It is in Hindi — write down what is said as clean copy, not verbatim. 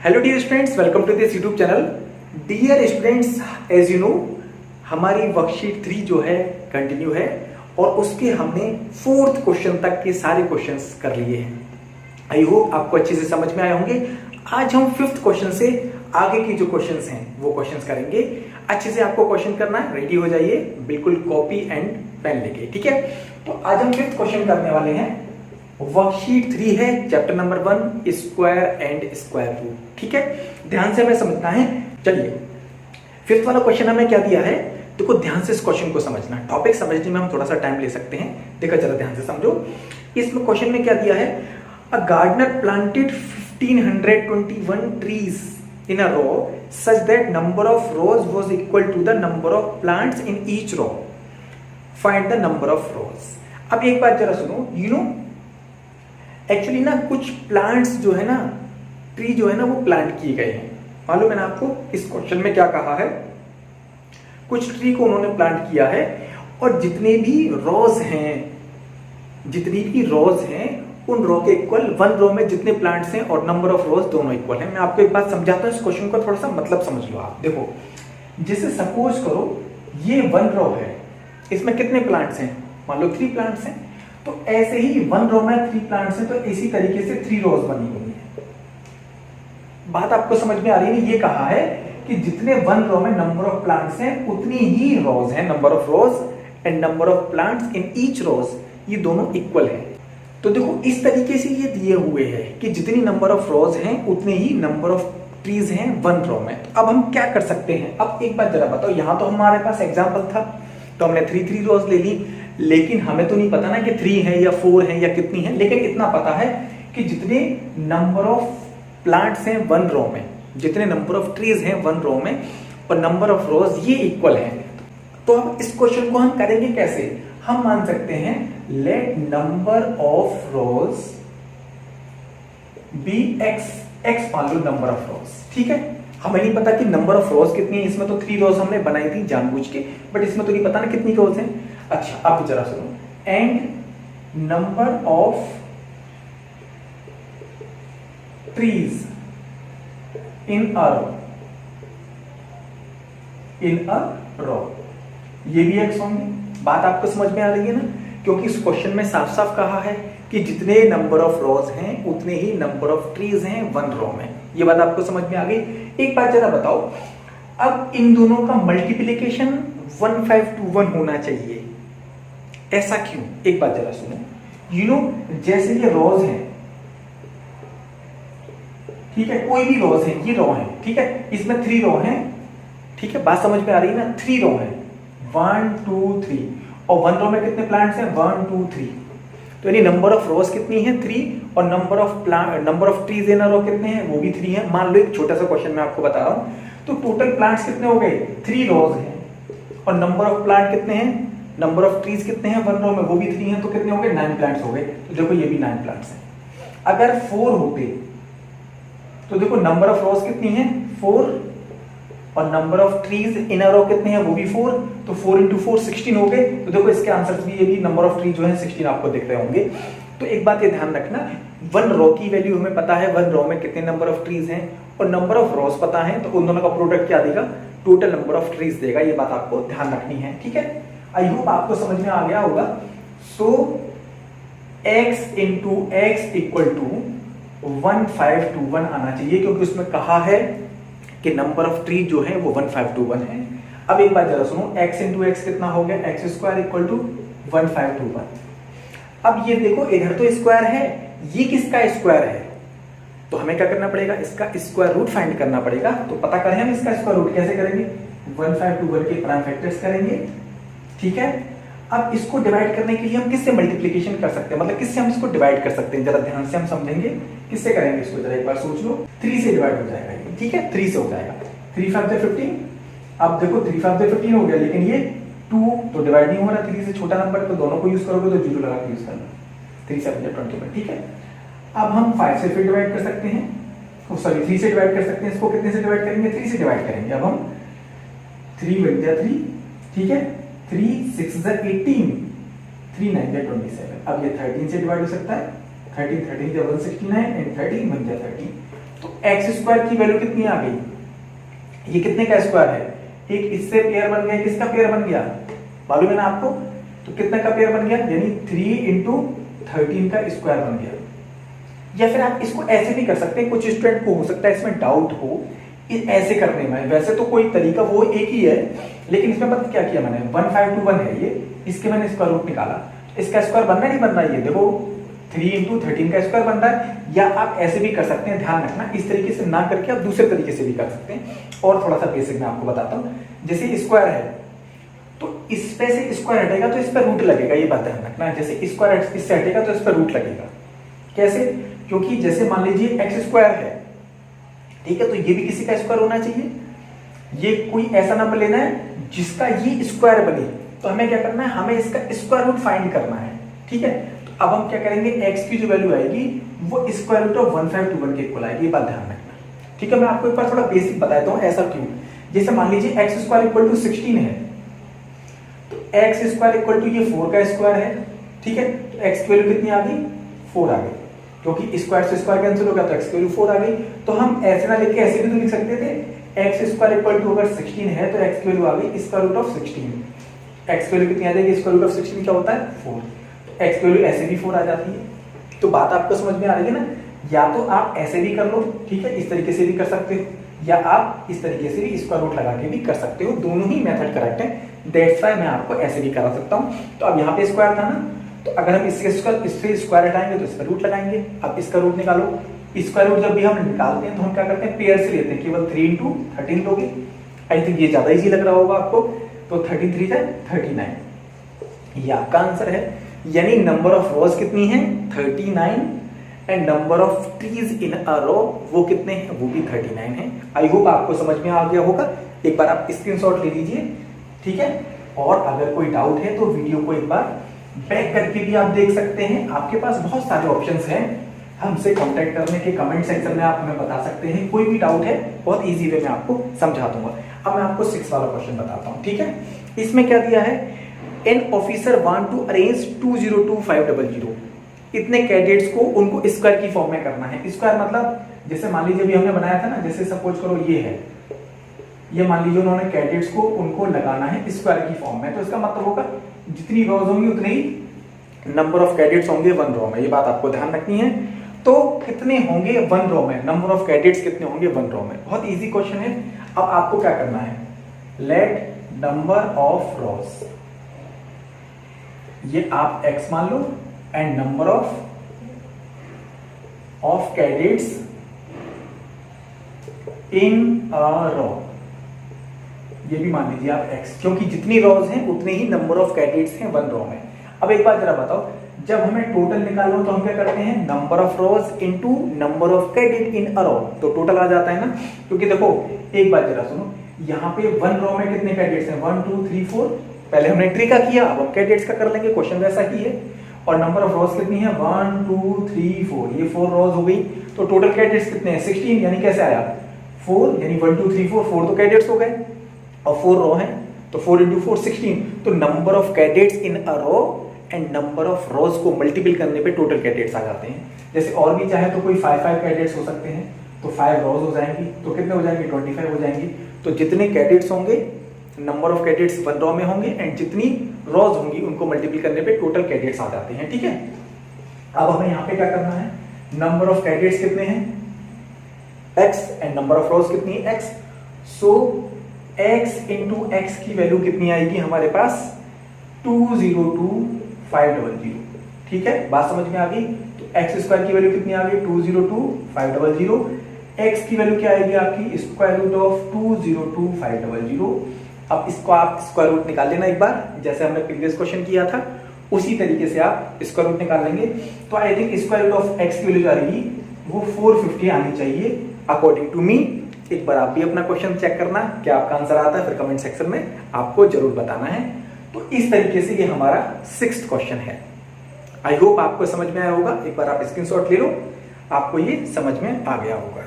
Hello dear students, welcome to this YouTube channel. Dear students, as you know हमारी वर्कशीट 3 जो है कंटिन्यू है और उसके हमने 4th क्वेश्चन तक के सारे क्वेश्चंस कर लिए हैं। आई होप आपको अच्छे से समझ में आए होंगे। आज हम 5th क्वेश्चन से आगे की जो क्वेश्चंस हैं वो क्वेश्चंस करेंगे। अच्छे से आपको क्वेश्चन करना है, रेडी हो जाइए बिल्कुल कॉपी एंड पेन लेके, ठीक है। तो आज हम 5th क्वेश्चन करने वाले हैं। वर्कशीट 3 है, chapter number 1 square and square root, ठीक है। ध्यान से हमें समझना है। चलिए 5th वाला क्वेश्चन हमें क्या दिया है, देखो ध्यान से इस क्वेश्चन को समझना। टॉपिक समझने में हम थोड़ा सा टाइम ले सकते हैं, देखो जरा ध्यान से समझो। इसमें क्वेश्चन में क्या दिया है, a gardener planted 1521 trees in a row such that number of rows was equal to the number of plants in each row. Find the number of rows. अब एक बात जरा सुनो, एक्चुअली ना कुछ प्लांट्स जो है ना, ट्री जो है ना वो प्लांट किए गए हैं। मालूम है ना आपको इस क्वेश्चन में क्या कहा है, कुछ ट्री को उन्होंने प्लांट किया है और जितने भी रोज हैं उन रो के इक्वल, 1 रो में जितने प्लांट्स हैं और नंबर ऑफ रोज दोनों इक्वल हैं। मैं आपको एक बात समझाता हूं, इस क्वेश्चन को थोड़ा सा मतलब समझ लो आप। देखो जैसे सपोज करो ये 1 रो है, इसमें कितने प्लांट्स हैं, मान लो 3 प्लांट्स हैं। तो ऐसे ही 1 रो में 3 प्लांट्स हैं, तो इसी तरीके से 3 रोज बनी हुई है। बात आपको समझ में आ रही है। ये कहा है कि जितने 1 रो में नंबर ऑफ प्लांट्स हैं उतनी ही रोज हैं, number of rows and number of plants in each row, ये दोनों इक्वल है। तो देखो इस तरीके से ये दिए हुए हैं कि जितनी नंबर ऑफ रोज हैं उतने ही नंबर ऑफ ट्रीज हैं 1 रो में। अब हम क्या कर सकते हैं, अब एक बात जरा बताओ, यहां तो हमारे पास एग्जांपल था तो हमने 3 रोज ले ली, लेकिन हमें तो नहीं पता ना कि 3 है या 4 है या कितनी है। लेकिन इतना पता है कि जितने नंबर ऑफ प्लांट्स हैं 1 रो में, जितने नंबर ऑफ ट्रीज हैं 1 रो में और नंबर ऑफ रोज ये इक्वल है। तो अब इस क्वेश्चन को हम करेंगे कैसे, हम मान सकते हैं let number of rows be x मान लो नंबर ऑफ रोज, ठीक है। हमें नहीं पता कि नंबर ऑफ रोज कितनी है, इसमें तो 3 रोज हमने बनाई थी जानबूझ के, बट इसमें तो नहीं पता ना कितनी रोज हैं। अच्छा अब जरा सुनो, and number of trees in a row, ये भी एक्स होंगे। बात आपको समझ में आ रही है ना, क्योंकि इस क्वेश्चन में साफ साफ कहा है कि जितने नंबर ऑफ रोज हैं उतने ही नंबर ऑफ ट्रीज हैं 1 रो में। ये बात आपको समझ में आ गई। एक बात जरा बताओ, अब इन दोनों का मल्टीप्लिकेशन 1521 होना चाहिए, ऐसा क्यों? एक बात जरा सुनो, जैसे ये रोज हैं, ठीक है, कोई भी रोज है, ये रो है, ठीक है, इसमें 3 रो हैं, ठीक है, बात समझ में आ रही है ना। 3 रो है, 1 2 3, और 1 रो में कितने प्लांट्स हैं, 1 2 3। तो यानी नंबर ऑफ रोज कितनी है, 3, और number of trees in a रो कितने हैं, वो भी 3 है। मान लो एक छोटा सा क्वेश्चन मैं आपको बता रहा हूं, तो टोटल प्लांट्स कितने हो गए, 3 रोज हैं, और नंबर ऑफ प्लांट कितने हैं, नंबर ऑफ ट्रीज कितने हैं 1 रो में, वो भी 3 हैं, तो कितने हो गए, 9 प्लांट्स हो गए। तो देखो ये भी 9 प्लांट्स हैं। अगर 4 होते तो देखो नंबर ऑफ रोज कितनी है, 4, और number of trees in a रो कितने हैं, वो भी 4, तो 4 into 4 16 हो गए। तो देखो इसके आंसर भी, ये भी नंबर ऑफ ट्रीज जो है 16 आपको दिख रहे होंगे। तो एक बात ये ध्यान रखना, 1 रो की वैल्यू हमें पता है, 1 रो में कितने नंबर ऑफ ट्रीज हैं, और नंबर ऑफ रोज पता है, तो उन दोनों का प्रोडक्ट क्या देगा, टोटल नंबर ऑफ ट्रीज देगा। ये बात आपको ध्यान रखनी है, ठीक है। आई होप आपको समझ में आ गया होगा। So x into x equal to 1521 आना चाहिए, क्योंकि उसमें कहा है कि नंबर ऑफ ट्री जो है वो 1521 है। अब एक बात जरा सुनो, x into x कितना हो गया, x स्क्वायर इक्वल टू 1521। अब ये देखो इधर तो स्क्वायर है, ये किसका स्क्वायर है, तो हमें क्या करना पड़ेगा, इसका स्क्वायर रूट फाइंड करना पड़ेगा। तो पता करें हम इसका स्क्वायर रूट कैसे करेंगे, 1521 के प्राइम फैक्टर्स करेंगे, ठीक है। अब इसको डिवाइड करने के लिए हम किससे मल्टीप्लिकेशन कर सकते हैं, मतलब किससे हम इसको डिवाइड कर सकते हैं, जरा ध्यान से हम समझेंगे किससे करेंगे इसको, जरा एक बार सोच लो। 3 से डिवाइड हो जाएगा ये, ठीक है, 3 से हो जाएगा। 3 5 15, अब देखो 3 5 15 हो गया, लेकिन ये 2 तो डिवाइड नहीं हो रहा, 3 से छोटा नंबर, तो दोनों को यूज करोगे तो 0 लगा के यूज करना, 3 7 21, ठीक है। अब हम 5 से फिर डिवाइड कर सकते हैं, सॉरी 3 से डिवाइड कर सकते हैं, इसको कितने से डिवाइड करेंगे, 3 से डिवाइड करेंगे। अब हम 3 बन गया 3, ठीक है, 3 6 18, 3 9 27। अब ये 13 से डिवाइड हो सकता है, 13 13 169 एंड 13 बन गया 13। तो एक्स स्क्वायर की वैल्यू कितनी आ गई, ये कितने का स्क्वायर है, एक इससे पेयर बन गया, किसका पेयर बन गया मालूम है ना आपको, तो कितने का पेयर बन गया, यानी 3 इंटू 13 का स्क्वायर बन गया। या फिर आप इसको ऐसे भी कर सकते हैं, कुछ स्टूडेंट को हो सकता है इसमें डाउट हो ऐसे करने में, वैसे तो कोई तरीका वो एक ही है, लेकिन इसमें पता क्या किया मैंने, 1521 है ये, इसके मैंने स्क्वायर रूट निकाला, इसका स्क्वायर बनना नहीं बन रहा है, ये देखो 3 इंटू 13 का स्क्वायर बन रहा है। या आप ऐसे भी कर सकते हैं, ध्यान रखना इस तरीके से ना करके आप दूसरे तरीके से भी कर सकते हैं, और थोड़ा सा बेसिक मैं आपको बताता हूँ। जैसे स्क्वायर है तो इस पे से स्क्वायर हटेगा तो इस पर रूट लगेगा, ये बात ध्यान रखना। जैसे स्क्वायर इससे हटेगा तो इस पर रूट लगेगा, कैसे, क्योंकि जैसे मान लीजिए एक्स स्क्वायर है, ठीक है, तो ये भी किसी का स्क्वायर होना चाहिए, ये कोई ऐसा नंबर लेना है जिसका ये स्क्वायर बने, तो हमें क्या करना है, हमें इसका स्क्वायर रूट फाइंड करना है, ठीक है। तो अब हम क्या करेंगे, x की जो वैल्यू आएगी वो स्क्वायर रूट ऑफ 1521 के इक्वल आएगी, ये बात ध्यान रखना, ठीक है। मैं आपको एक बार थोड़ा बेसिक बता देता हूँ ऐसा क्यों। जैसे मान लीजिए एक्स स्क्वायर इक्वल टू 16 है, तो एक्स स्क्वायर इक्वल टू ये 4 का स्क्वायर है, ठीक है, तो एक्स की वैल्यू कितनी आ गई, 4 आ गई, क्योंकि स्क्वायर से स्क्वायर कैंसिल हो गया तो एक्स की वैल्यू 4 आ गई। तो हम ऐसे ना लेके ऐसे भी तो लिख सकते थे, एक्स स्क्वायर इक्वल टू अगर 16 है तो एक्स की वैल्यू आ गई स्क्वायर रूट ऑफ 16, एक्स की वैल्यू कितनी आ जाएगी, स्क्वायर रूट ऑफ 16 क्या होता है 4, तो एक्स की वैल्यू ऐसे भी 4 आ जाती है। तो बात आपको समझ में आ रही है ना, या तो आप ऐसे भी कर लो, ठीक है, इस तरीके से भी कर सकते हो, या आप इस तरीके से भी स्क्वायर रूट लगा के भी कर सकते हो, दोनों ही मेथड करेक्ट है, दैट्स व्हाई मैं आपको ऐसे भी करा सकता हूं। तो अब यहाँ पे स्क्वायर था ना, तो अगर हम इससे स्क्वायर हटाएंगे तो इस पर रूट लगाएंगे। अब इसका रूट निकालो, स्क्वायर रूट जब भी हम निकालते हैं तो हम क्या करते हैं, पेयर से लेते हैं, केवल 3 इंटू 13 लोगे, आई थिंक ये ज्यादा इजी लग रहा होगा आपको, तो 33 है 39, ये आपका आंसर है। यानी नंबर ऑफ रोज कितनी है 39, and number of trees in a row वो कितने हैं, वो भी 39 है। आई होप आपको समझ में आ गया होगा, एक बार आप स्क्रीनशॉट ले लीजिए, ठीक है। और अगर कोई डाउट है तो वीडियो को एक बार बैक करके भी आप देख सकते हैं, आपके पास बहुत सारे ऑप्शंस हैं हमसे कांटेक्ट करने के, कमेंट सेक्शन में आप हमें बता सकते हैं, कोई भी डाउट है बहुत इजी वे में आपको समझा दूंगा। अब मैं आपको 6 वाला क्वेश्चन बताता हूं, ठीक है। इसमें क्या दिया है, an officer want to arrange 202500, इतने कैडेट्स को उनको स्क्वायर की फॉर्म में करना है। स्क्वायर मतलब जैसे मान लीजिए अभी हमने बनाया था ना, जैसे सपोज करो ये है, ये मान लीजिए उन्होंने कैडेट्स को उनको लगाना है स्क्वायर की फॉर्म में, तो इसका मतलब होगा जितनी रोज होंगी उतने ही नंबर ऑफ कैडेट्स होंगे 1 रो में, ये बात आपको ध्यान रखनी है। तो कितने होंगे 1 रो में, नंबर ऑफ कैडेट्स कितने होंगे 1 रो में, बहुत इजी क्वेश्चन है। अब आपको क्या करना है, लेट नंबर ऑफ रोज, ये आप x मान लो, and number of cadets in a row, ये भी मान लीजिए आप x, क्योंकि जितनी रोज हैं उतने ही नंबर ऑफ कैडेट्स हैं 1 रो में। अब एक बात जरा बताओ, जब हमें टोटल निकालना हो तो हम क्या करते हैं, number of rows into number of cadet in a row, तो टोटल आ जाता है ना। क्योंकि देखो एक बात जरा सुनो, यहाँ पे 1 रो में कितने कैडेट्स हैं, 1 2 3 4, पहले हमने ट्री का किया, अब हम कैडेट्स का कर लेंगे, क्वेश्चन वैसा ही है। और नंबर ऑफ रोज कितनी है, 1 2 3 4, ये 4 रोज हो गई, तो टोटल कैडेट्स कितने हैं 16, यानी कैसे आया 4, यानी 1 2 3 4, 4 तो कैडेट्स हो गए, और 4 रो हैं, तो 4 इंटू 4 16, तो number of cadets in a row and number of rows को मल्टीपल करने पे टोटल कैडेट्स आ जाते हैं। जैसे और भी चाहे तो कोई 5 कैडेट्स हो सकते हैं, तो 5 रोज हो जाएंगी, तो कितने हो जाएंगे 25 हो जाएंगी। तो जितने कैडेट्स होंगे, नंबर ऑफ कैडेट्स 1 रो में होंगे, एंड जितनी रोज होंगी उनको मल्टीपल करने पे टोटल कैडेट्स आ जाते हैं, ठीक है। अब हमें यहाँ पे क्या करना है, नंबर ऑफ कैडेट्स कितने हैं x, एंड नंबर ऑफ रोज कितनी है x, सो x इंटू एक्स की वैल्यू कितनी आएगी हमारे पास 202500, ठीक है, बात समझ में आ गई। तो एक्स स्क्वायर की वैल्यू कितनी आ गई 202500, x की वैल्यू क्या आएगी आपकी स्क्वायर रूट ऑफ 202500। अब इसको आप स्क्वायर रूट निकाल लेना एक बार, जैसे हमने प्रीवियस क्वेश्चन किया था उसी तरीके से आप स्क्वायर रूट निकाल लेंगे। तो I think square root of x की वैल्यू जो आ रही वो 450 आनी चाहिए अकॉर्डिंग टू मी। एक बार आप भी अपना क्वेश्चन चेक करना, क्या आपका आंसर आता है, फिर कमेंट सेक्शन में आपको जरूर बताना है। तो इस तरीके से ये हमारा 6th क्वेश्चन है। आई होप आपको समझ में आया होगा, एक बार आप स्क्रीनशॉट ले लो, आपको ये समझ में आ गया होगा।